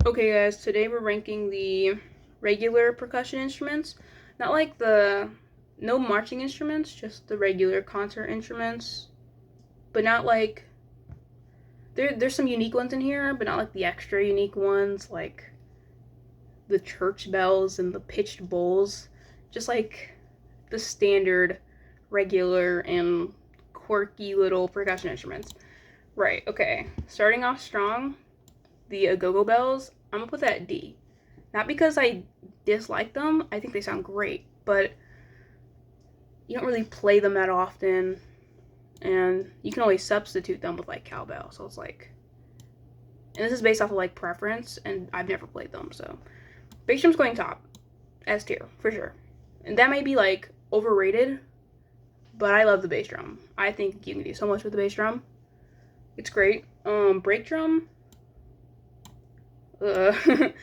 Okay guys, today we're ranking the regular percussion instruments. Not like no marching instruments, just the regular concert instruments. But not like, there's some unique ones in here, but not like the extra unique ones, like the church bells and the pitched bowls. Just like the standard, regular, and quirky little percussion instruments. Right, okay. Starting off strong, the go-go bells, I'm gonna put that at D. Not because I dislike them, I think they sound great, but you don't really play them that often, and you can always substitute them with like cowbell. So it's like, and this is based off of like preference, and I've never played them, so bass drum's going top, S tier for sure. And that may be like overrated, but I love the bass drum. I think you can do so much with the bass drum. It's great. Brake drum. I'm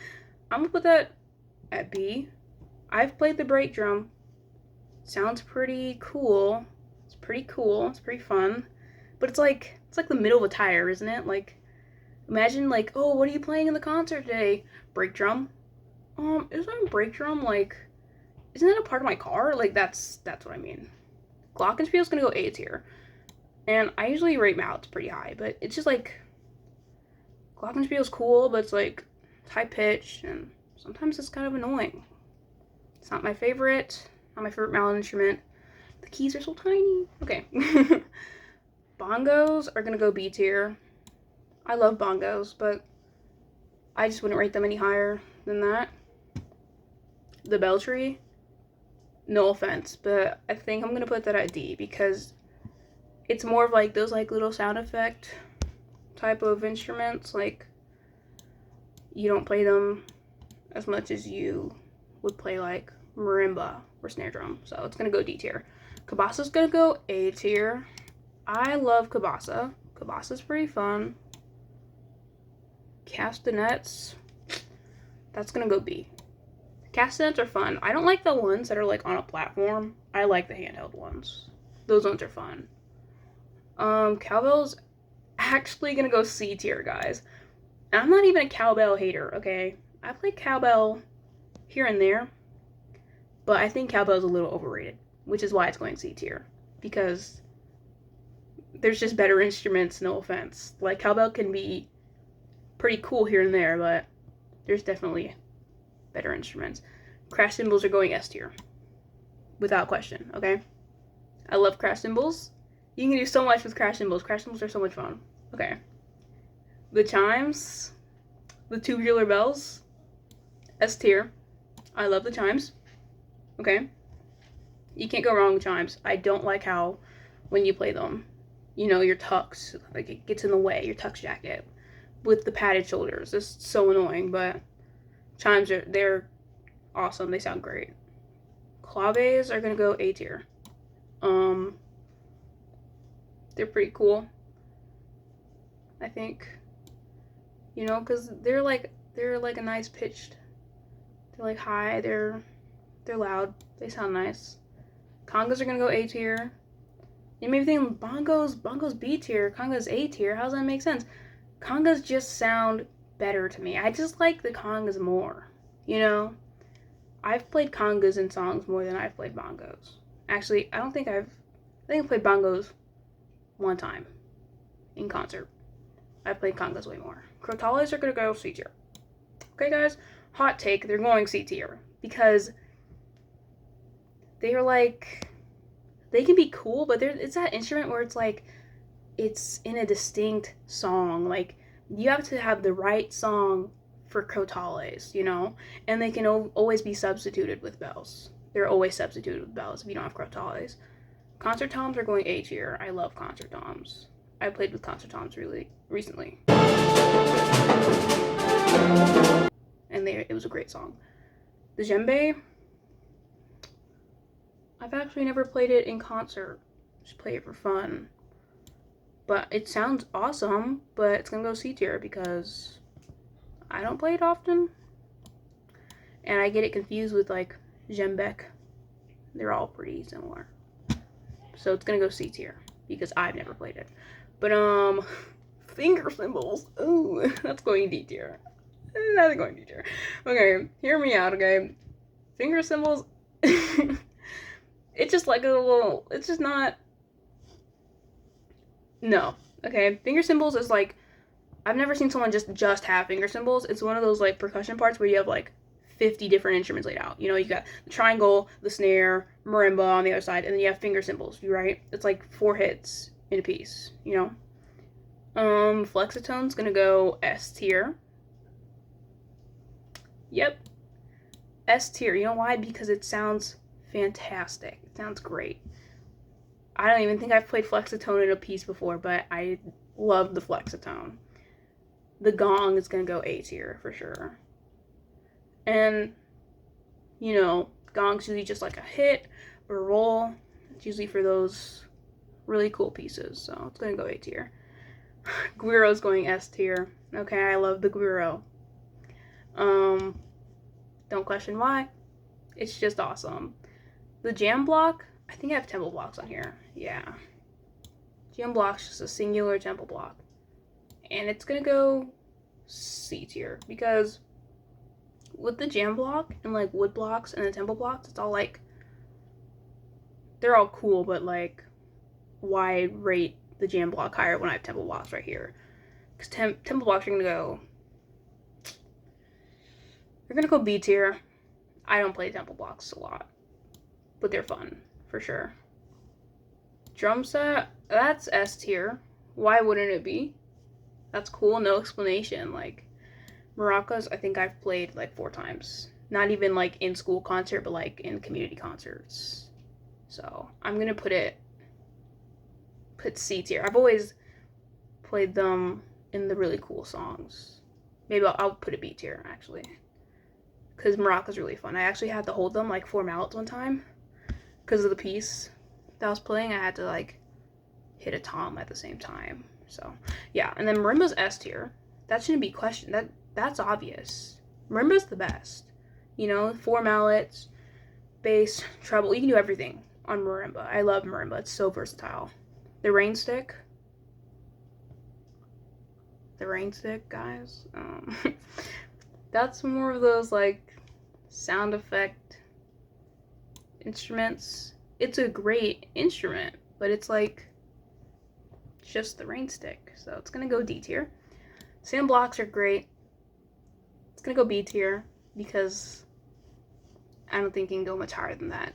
gonna put that at B. I've played the brake drum. Sounds pretty cool. It's pretty cool. It's pretty fun. But it's like the middle of a tire, isn't it? Like, imagine like, oh, what are you playing in the concert today? Brake drum. Isn't brake drum like, isn't that a part of my car? Like that's what I mean. Glockenspiel's gonna go A tier. And I usually rate mouths pretty high, but it's just like Glockenspiel's cool, but it's like high pitched and sometimes it's kind of annoying. It's not my favorite. Not my favorite mallet instrument. The keys are so tiny. Okay. Bongos are gonna go B tier. I love bongos, but I just wouldn't rate them any higher than that. The bell tree, no offense, but I think I'm gonna put that at D because it's more of like those like little sound effect type of instruments. Like, you don't play them as much as you would play like marimba or snare drum, so it's gonna go D tier. Kabasa's gonna go A tier. I love Kabasa. Kabasa's pretty fun. Castanets, that's gonna go B. Castanets are fun. I don't like the ones that are like on a platform. I like the handheld ones. Those ones are fun. Cowbell's actually gonna go C tier, guys. And I'm not even a cowbell hater, okay? I play cowbell here and there, but I think cowbell's a little overrated, which is why it's going C tier. Because there's just better instruments, no offense. Like, cowbell can be pretty cool here and there, but there's definitely better instruments. Crash cymbals are going S tier. Without question, okay? I love crash cymbals. You can do so much with crash cymbals. Crash cymbals are so much fun. Okay. The chimes, the tubular bells, S tier. I love the chimes. Okay. You can't go wrong with chimes. I don't like how when you play them, you know, your tux, like it gets in the way, your tux jacket with the padded shoulders. It's so annoying, but chimes they're awesome. They sound great. Claves are gonna go A tier. They're pretty cool, I think. You know, because they're like a nice pitched. They're like high. They're loud. They sound nice. Congas are gonna go A tier. You may be thinking bongos B tier, congas A tier. How does that make sense? Congas just sound better to me. I just like the congas more. You know, I've played congas in songs more than I've played bongos. Actually, I think I've played bongos one time in concert. I've played congas way more. Crotales are gonna go C tier. Okay, guys, hot take, they're going C tier because they are like, they can be cool, but it's that instrument where it's like, it's in a distinct song. Like, you have to have the right song for crotales, you know? And they can always be substituted with bells. They're always substituted with bells if you don't have crotales. Concert toms are going A tier. I love concert toms. I played with concert toms really recently. And it was a great song. The djembe, I've actually never played it in concert. Just play it for fun. But it sounds awesome, but it's gonna go C tier because I don't play it often. And I get it confused with like djembe. They're all pretty similar. So it's gonna go C tier because I've never played it. But finger cymbals, ooh, that's going D tier. Nothing going D tier. Okay, hear me out, okay? Finger cymbals, it's just like a little, it's just not, no. Okay, finger cymbals is like, I've never seen someone just have finger cymbals. It's one of those like percussion parts where you have like 50 different instruments laid out. You know, you got the triangle, the snare, marimba on the other side, and then you have finger cymbals, right? It's like 4 hits in a piece, you know? Flexitone's gonna go S tier. Yep, S tier. You know why? Because it sounds fantastic. It sounds great. I don't even think I've played Flexitone in a piece before, but I love the Flexitone. The gong is gonna go A tier for sure. And, you know, gong's usually just like a hit or a roll. It's usually for those really cool pieces, so it's gonna go A tier. Guiro's going S tier. Okay, I love the Guiro. Don't question why. It's just awesome. The jam block, I think I have tempo blocks on here. Yeah. Jam block's just a singular tempo block. And it's gonna go C tier because with the jam block and like wood blocks and the tempo blocks, it's all like, they're all cool, but like, why rate the jam block higher when I have tempo blocks right here? Because tempo blocks are gonna go, they're gonna go B tier. I don't play tempo blocks a lot, but they're fun for sure. Drum set, that's S tier. Why wouldn't it be? That's cool, no explanation. Like, maracas, I think I've played like 4 times. Not even like in school concert, but like in community concerts. So I'm gonna put C tier. I've always played them in the really cool songs. Maybe I'll put it B tier actually, because maracas really fun. I actually had to hold them like 4 mallets one time because of the piece that I was playing. I had to like hit a tom at the same time. So yeah, and then marimba's S tier. That shouldn't be questioned. That's obvious. Marimba's the best. You know, 4 mallets, bass, treble. You can do everything on marimba. I love marimba. It's so versatile. The rain stick, guys. That's more of those like sound effect instruments. It's a great instrument, but it's like just the rain stick. So it's gonna go D tier. Sand blocks are great. It's gonna go B tier because I don't think you can go much higher than that.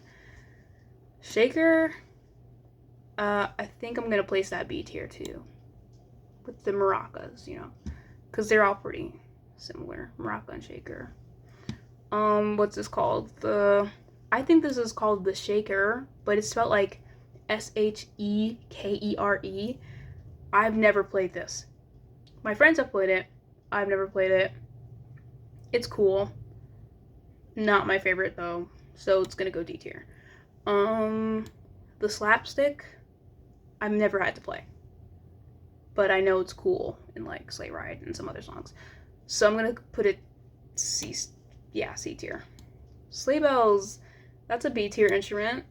Shaker, I think I'm gonna place that B tier too, with the maracas, you know, because they're all pretty similar, maraca and shaker. What's this called? I think this is called the shaker, but it's spelled like Shekere. I've never played this. My friends have played it. I've never played it. It's cool. Not my favorite though, so it's gonna go D tier. The slapstick, I've never had to play, but I know it's cool in like Sleigh Ride and some other songs, so I'm gonna put it C tier. Sleigh bells, that's a B tier instrument.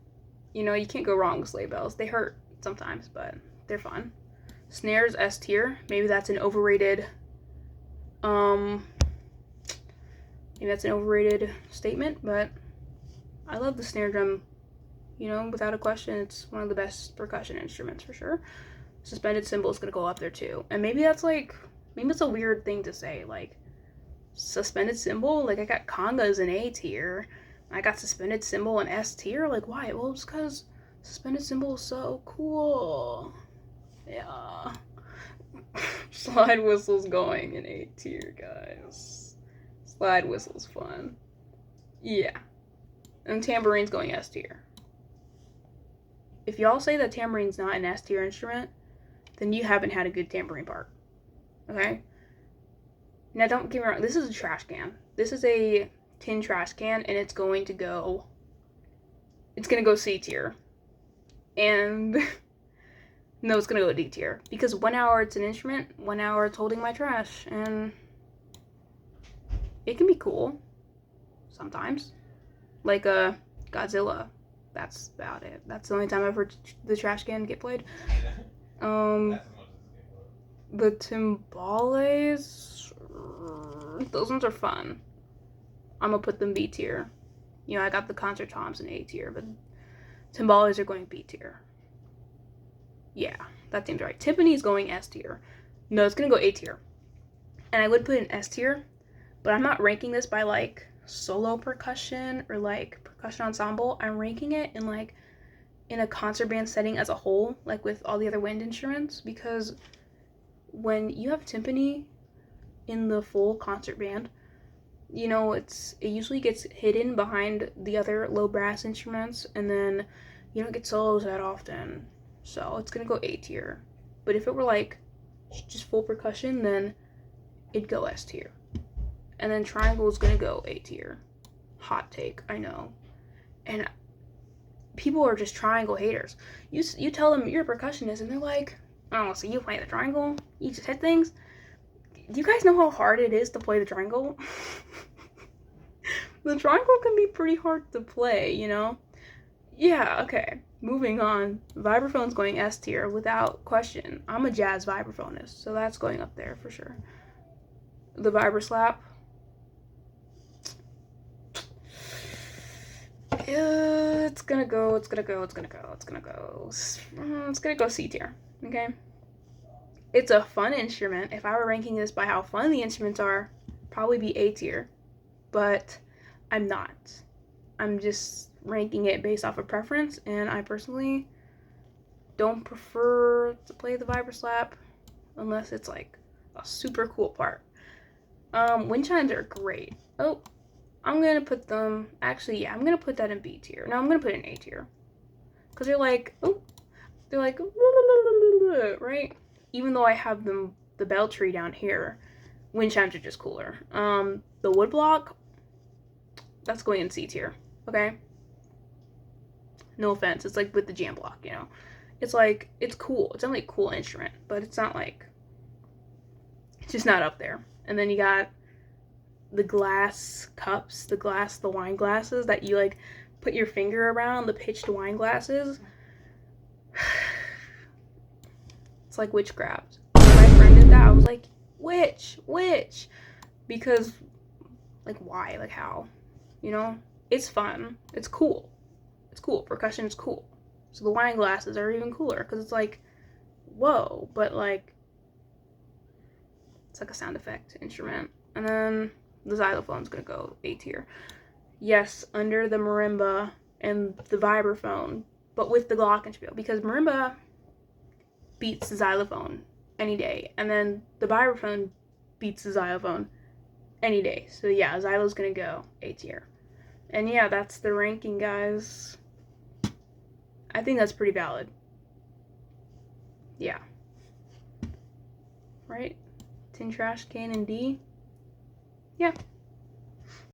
You know, you can't go wrong with sleigh bells. They hurt sometimes, but they're fun. Snares, S tier. Maybe that's an overrated statement, but I love the snare drum. You know, without a question, it's one of the best percussion instruments for sure. Suspended cymbal is gonna go up there too. And maybe it's a weird thing to say, like suspended cymbal. Like I got congas in A tier, I got suspended cymbal in S tier. Like why? Well, it's because suspended cymbal is so cool. Yeah. Slide whistle's going in A tier, guys. Slide whistle's fun. Yeah. And tabourine's going S tier. If y'all say that tabourine's not an S tier instrument, then you haven't had a good tambourine part. Okay? Now don't get me wrong, this is a trash can. This is a tin trash can, and it's gonna go C tier. And no, it's gonna go D tier. Because 1 hour it's an instrument, 1 hour it's holding my trash, and it can be cool. Sometimes. Like Godzilla. That's about it. That's the only time I've heard the trash can get played. The timbales, Those ones are fun. I'm gonna put them B tier. You know, I got the concert toms in A tier, but timbales are going B tier. Yeah, that seems right. Timpani's going S tier. No, it's gonna go A tier. And I would put it in S tier, but I'm not ranking this by like solo percussion or like percussion ensemble. I'm ranking it in like in a concert band setting as a whole, like with all the other wind instruments, because when you have timpani in the full concert band, you know, it usually gets hidden behind the other low brass instruments, and then you don't get solos that often. So it's gonna go A tier. But if it were like just full percussion, then it'd go S tier. And then triangle is gonna go A tier. Hot take, I know. And people are just triangle haters. You tell them you're a percussionist, and they're like, oh, so you play the triangle? You just hit things? Do you guys know how hard it is to play the triangle? The triangle can be pretty hard to play, you know? Yeah, okay. Moving on. Vibraphone's going S tier without question. I'm a jazz vibraphonist, so that's going up there for sure. The Vibra-Slap. It's gonna go C tier, okay? It's a fun instrument. If I were ranking this by how fun the instruments are, probably be A tier, but I'm not. I'm just ranking it based off of preference, and I personally don't prefer to play the Vibra-Slap unless it's like a super cool part. Wind chimes are great. Oh, I'm gonna put them, actually, yeah, I'm gonna put that in B tier. No, I'm gonna put it in A tier. Because they're like, right? Even though I have them, the bell tree down here, wind chimes are just cooler. The woodblock, that's going in C tier, okay? No offense, it's like with the jam block, you know? It's like, it's cool. It's only a cool instrument, but it's not like, it's just not up there. And then you got the glass cups, the wine glasses that you like put your finger around, the pitched wine glasses. It's like witchcraft. When my friend did that, I was like, witch. Because, like, why? Like, how? You know? It's fun. It's cool. It's cool. Percussion is cool. So the wine glasses are even cooler because it's like, whoa, but like, it's like a sound effect instrument. And then the xylophone's gonna go A tier. Yes, under the marimba and the vibraphone, but with the glockenspiel, because marimba beats the xylophone any day, and then the vibraphone beats the xylophone any day. So yeah, xylo's gonna go A tier. And yeah, that's the ranking, guys. I think that's pretty valid. Yeah. Right? Tin trash can and D. Yeah.